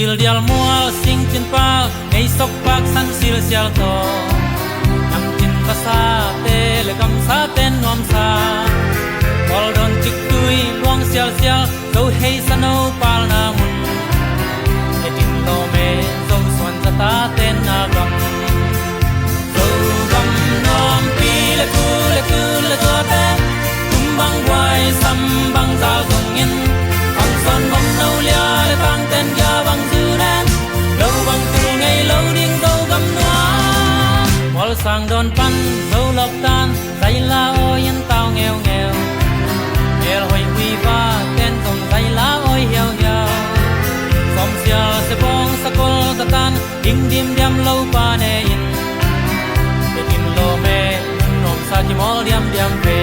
sil dial mual sing chin pa ngei sok pak san sil sial to nam chin pa sa te le kam sa ten nom sa kol don chik tui luang sial sial zo hei sa no pal na mun e tin lo me zo swan sa ta ten na gam zo gam nom pi le ku le to te tum bang wai sam bang za zong in ang son bom nâu lia le bang ten ya bang zu nen lâu bang tu ngày lâu ding zo gam noa wal sang don pan zo lop tan zai la o yen tao nghèo nghèo el hoi wi va ten tom zai la oi hiao hiao som sia se bong sa kol ta tan ding dim diam lâu pa ne in de tim lo me nom sa ji mol diam diam ve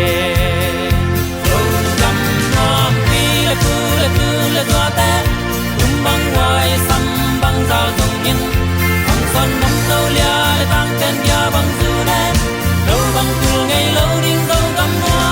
zo gam nom pi le tu le to te tum bang wai sam bang za zong in ang son mong lâu lia le bang ten ya bang zu ne lâu bang tu ngày lâu ding zo gam noa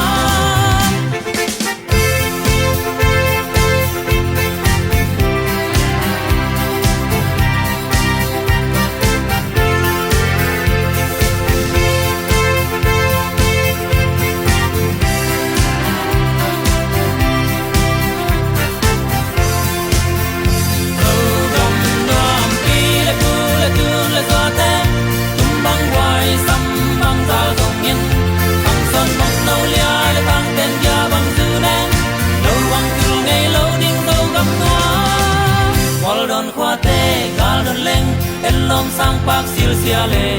lom sang pak sil sia le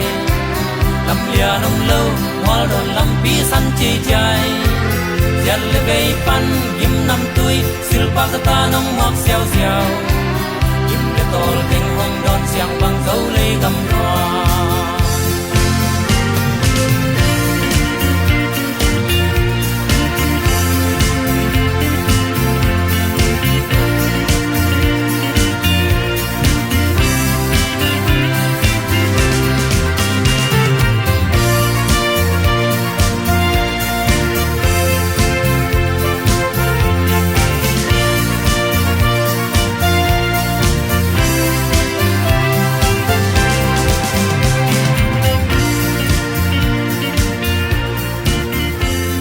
lam lia nong lo wal don lam pi san chi chai yan le gay pan gim nam tui sil pak ta nong mak xiao xiao gim le tol keng hong don siang bang zo le gam noa